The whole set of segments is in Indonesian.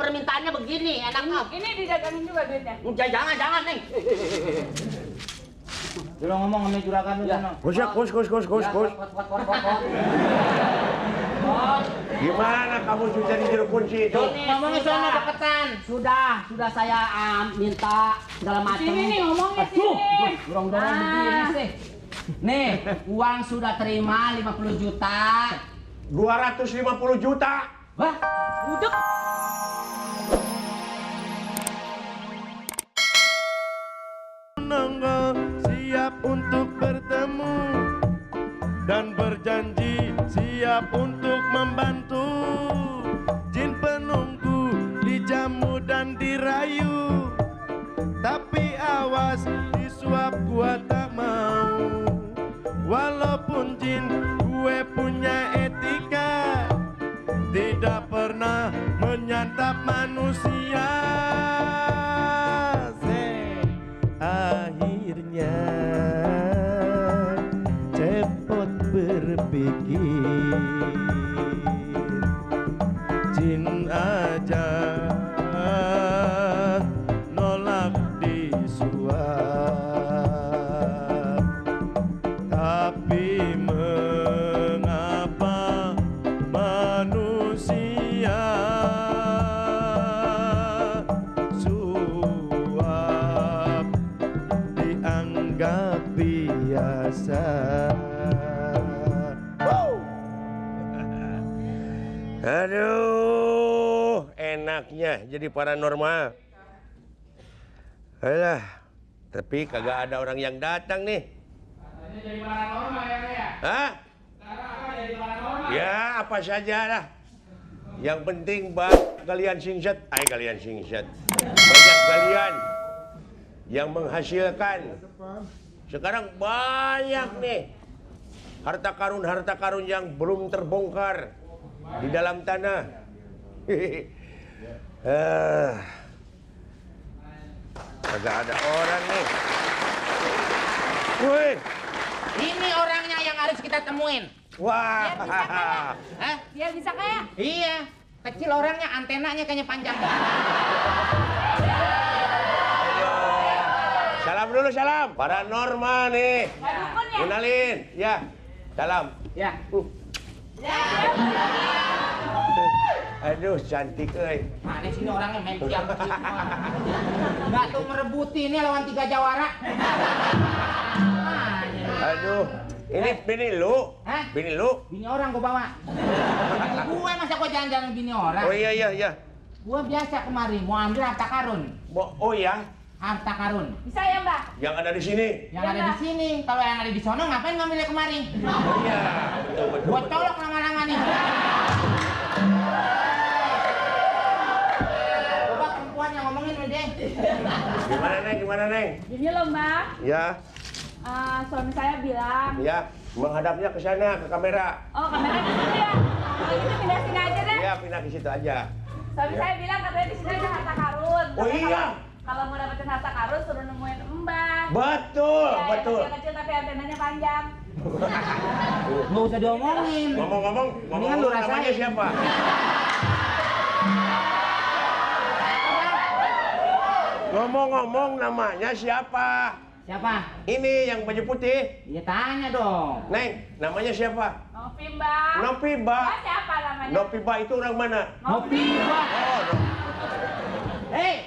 permintaannya begini, enaknya. Ini didagangin juga duitnya. Jangan, Neng. Lu ngomong sama juragan lu sana. Kus. Gimana kamu sudah di jeruk kunci itu? Ngomongnya sono deketan. Sudah saya minta segala macam. Sini nih ngomongnya sini. Dorong-dorong begini sih. Nih, uang sudah terima 50 juta. 250 juta. Wah, budek. Nonggo siap untuk bertemu dan berjanji siap untuk membantu. Jin penunggu dijamu dan dirayu, tapi awas disuap gua tak mau. Walaupun jin gue punya etika, tidak pernah menyantap manusia. Akhirnya cepot berpikir, jin aja nolak disuap. Tapi mengapa manusia suap dianggap biasa? Aduh, enaknya jadi paranormal. Alah, tapi kagak ada orang yang datang nih. Katanya jadi paranormal ya, Raya? Hah? Sekarang apa jadi paranormal? Ya, apa saja lah. Yang penting kalian singset. Banyak kalian yang menghasilkan. Sekarang banyak nih harta karun yang belum terbongkar di dalam tanah. Kagak ada orang nih. Wih, Ini orangnya yang harus kita temuin. wah. Hah? Biar bisa kaya. Iya, kecil orangnya, antenanya kayaknya panjang. Salam dulu, salam. Paranormal nih. Nggak dukun ya? Kenalin, ya. Salam. Ya. Aduh, cantik euy. Mana sih ini orangnya main siap. Nggak tuh merebuti ini lawan 3 jawara. Aduh, ini bini lu? Hah? Bini lu? Bini orang gua bawa. Gue masa gua jalan-jalan bini orang. Oh iya. Gua biasa kemari mau ambil harta karun. Oh ya, Harta karun. Bisa ya Mbak? yang ada di sini. Yang ada di sini. Kalau yang ada di sono ngapain ngambilnya kemari? Oh iya, betul. Gua colok lama-lama nih. Coba perempuan yang ngomongin udah deh. Gimana neng? Gini loh Mbak, Ya, suami saya bilang, ya, menghadapnya ke sana, ke kamera. oh kamera di situ ya? Kalau gitu pindah sini aja deh. Ya, pindah ke situ aja. Suami saya bilang katanya di sini ada harta karun. Oh Tapi iya. Kalau mau dapetin harta karun suruh nemuin Mbak. Betul, Ya, betul. yang kecil tapi antenanya panjang. Nggak usah diomongin. Ngomong-ngomong, Mendingan lu rasain. namanya siapa? Ngomong-ngomong, namanya siapa? Siapa? Ini yang baju putih. Ya tanya dong. Neng, namanya siapa? Nopi Mbak. Nopiba. Mbak siapa namanya? Nopiba itu orang mana? Nopibah. Oh,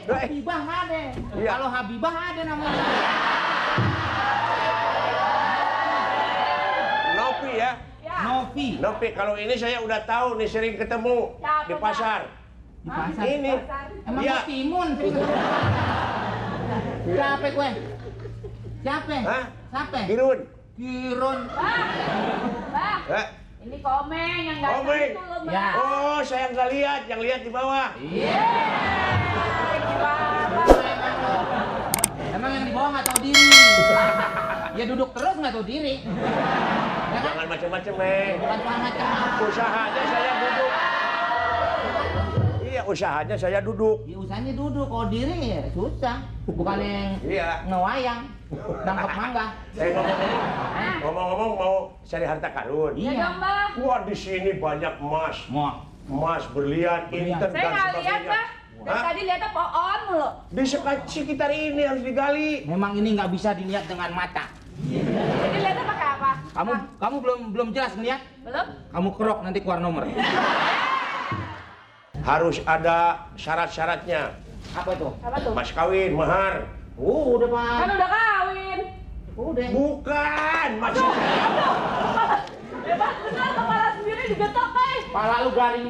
Nopibah ada. Iya. Kalau Habibah ada namanya. Nopi ya. Ya. Nopi. Nopi, kalau ini saya udah tahu nih, sering ketemu Siapa, di Pak? pasar. Di pasar. Ini. Emang Iya. gua timun. Siapa gue? Siapa? Hah? Siapa? Kirun. Kirun. Mbak, Eh, ini komeng yang ganteng Komeng. itu loh Mbak. Ya. Oh, saya nggak lihat, yang lihat di bawah. Iya. Emang yang di bawah nggak tahu diri. Ya duduk terus nggak tahu diri. Ya kan? Jangan macam-macam, Neng. Bukan cuma macam. Usahanya saya duduk. Iya, usahanya saya duduk. Ya usahanya duduk, kalau diri ya susah. Bukan yang Iya. ngewayang, nangkep mangga. Ngomong-ngomong mau cari harta karun. Iya dong Mbak. Wah, di sini banyak emas. Mau. Emas, berlian, inten Saya dan nggak lihat sebagainya. Mbak. Dari Hah? tadi lihatnya pohon mulu. Di sekitar ini harus digali. Memang ini nggak bisa dilihat dengan mata. Jadi lihatnya pakai apa? Kamu belum jelas ngeliat? Belum? Kamu kerok nanti keluar nomor. Harus ada syarat-syaratnya. Apa itu? Apa tuh? Mas kawin, mahar. Udah Kan Pak. udah kawin. Udah. Bukan, masih Hebat benar, kepala sendiri digetok, Pala lu garing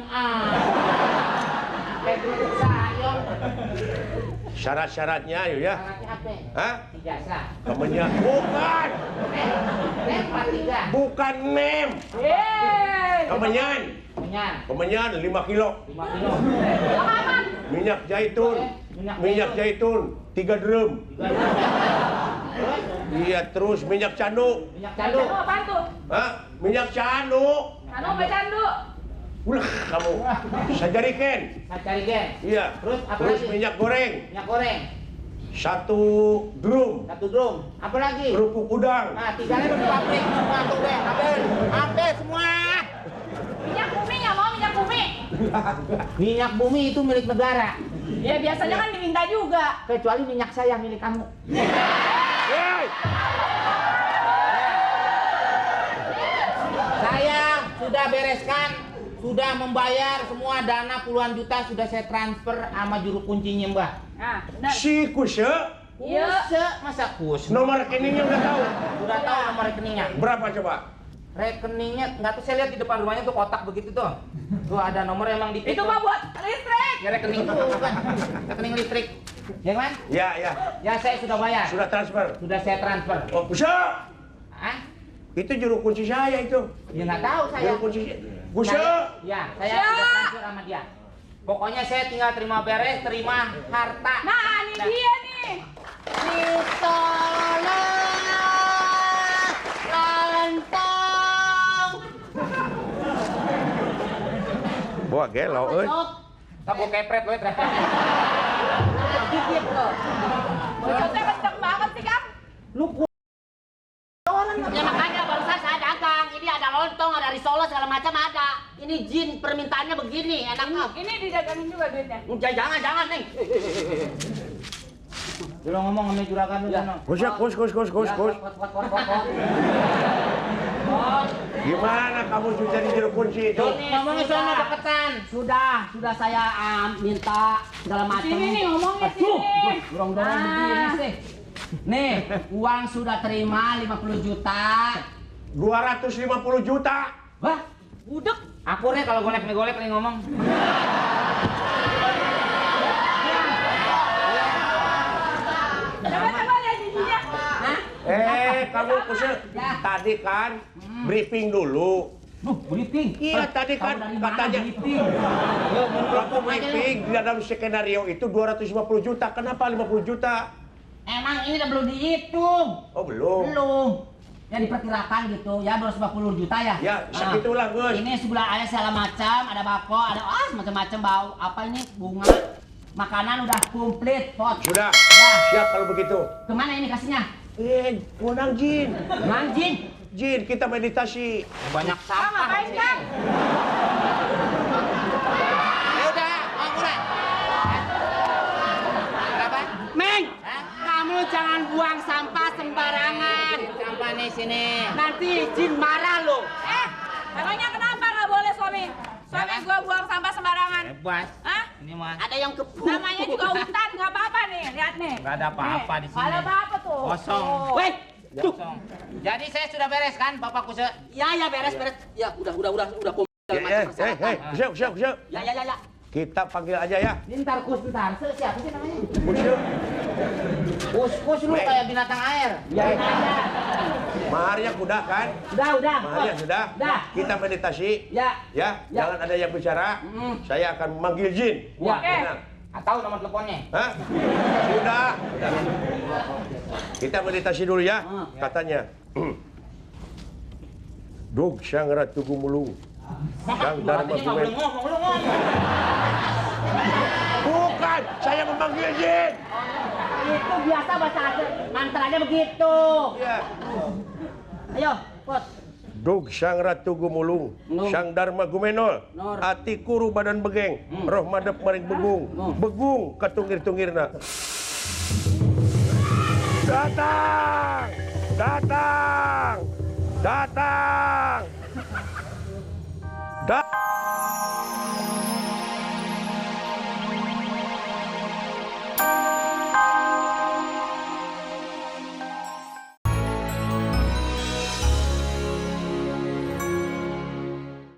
kayak kerupuk sayur. syarat-syaratnya yuk ya. Syaratnya apa? Hah? Ijazah. Temennya bukan. Lempar 3. Bukan mem. Yeay. Kemenyan. Menyan. Kemenyan 5 kilo. 5 kilo. Yang aman. Minyak zaitun. Minyak Minyak zaitun 3 drum. Terus Iya, terus minyak candu. minyak Candu candu. apaan tuh? Hah? Minyak candu. Candu apa candu? Ulah kamu. Saya jadikan. Saya cari gen. Iya. Terus apa Terus lagi? minyak goreng. Minyak goreng. 1 drum. 1 drum. Apa lagi? Kerupuk udang. Nah, 3-nya udah di pabrik semua tuh deh. Ambil semua. Minyak bumi nggak mau minyak bumi? Minyak bumi itu milik negara. Ya biasanya kan diminta juga. Kecuali minyak saya milik kamu. Hei! Saya sudah bereskan, sudah membayar semua dana puluhan juta sudah saya transfer sama juru kuncinya Mbak. Nah, benar. Si Kuse, Iya. Masa kus? nomor rekeningnya udah tahu. Sudah tahu nomor rekeningnya. Berapa coba? Rekeningnya nggak tuh, saya lihat di depan rumahnya tuh kotak begitu tuh. Tuh ada nomor emang di Itu mah buat listrik. ya rekening tuh kan. Rekening listrik. Ya kan? Ya, ya. Ya saya sudah bayar. Sudah transfer. Sudah saya transfer. Oh, Kuse. Hah? Itu juru kunci saya itu. Ya nggak tahu saya. Juru kunci. Kuse. Ya, saya Ya. sudah transfer sama dia. Pokoknya saya tinggal terima beres, terima harta. Nah, ini dia nih. Wah, gelo euy. Tak gua kepret lo terakhir. Dikit lo. Bocotnya kenceng banget sih, Kang. Lu Ya makanya barusan saya dagang. Ini ada lontong, ada risolo segala macam ada. Ini jin permintaannya begini, enak nggak? Ini didagangin juga duitnya. Jangan nih. Lu ngomong sama juragan lu sana. Kus. Gimana kamu sudah jadi juru kunci itu? Ngomongnya sana deketan. Sudah saya minta segala macam. Sini nih ngomongnya Aduh, sini. dorong-dorong begini sih. Nih, uang sudah terima 50 juta. 250 juta. Wah, Budek. akur nih kalau golek nih ngomong. Coba lihat giginya. Kamu Kuse. Tadi kan briefing dulu. Duh, briefing. Iya, tadi kan Tahu dari mana katanya. briefing? Waktu briefing di dalam skenario itu 250 juta. Kenapa 50 juta? Emang ini udah belum dihitung. Oh, belum. Belum. Ya diperkirakan gitu ya 250 juta ya. Ya, segitulah, Gus. Ini sebelah ada segala macam, ada bako, ada macam-macam bau. Apa ini bunga? Makanan udah komplit, pot. Sudah. Ya. Siap kalau begitu. Kemana ini kasihnya? Undang Jin. Manjin. Jin, kita meditasi. Banyak Kang, sampah. ngapain, Kang? Ya udah, mulai. Berapa? Meng, Hah? kamu jangan buang sampah sembarangan. Sampah nih sini. Nanti Jin marah loh. Emangnya kenapa nggak boleh suami? Suami gua buang sampah sembarangan. Bebas. Hah? Ini mah Ada yang kepu. Namanya juga hutan, nggak apa-apa nih. Lihat nih. nggak ada apa-apa di Nih, sini. ada apa-apa tuh? Kosong. Tuh. Weh, Kosong. Jadi saya sudah beres kan, Bapak Kuse? ya beres. Ya udah komplit segala macam persyaratan. Kuse. Ya. Kita panggil aja ya. Bentar, siapa sih namanya? Kuse. Kus lu kayak binatang air. Ya. Maharnya kuda kan? Udah. Maharnya sudah. Udah. Kita meditasi. Ya. Ya, jangan ada yang bicara. Saya akan memanggil Jin. Ya. Tenang. Tahu nomor teleponnya? Hah? Sudah. Kita meditasi dulu ya. Katanya. Dog sang ratu gumulung. Sang dharma Katanya nggak boleh bumet. ngomong, lu ngomong. Bukan, saya memanggil Jin. Itu biasa bahasa Aceh. Mantranya begitu. Ya. Ayo, Pot. Dug sang ratu gumulung, sang dharma gumenol, ati kuru badan begeng, roh madep maring begung, begung katungir-tungirna. Datang! Datang! Datang!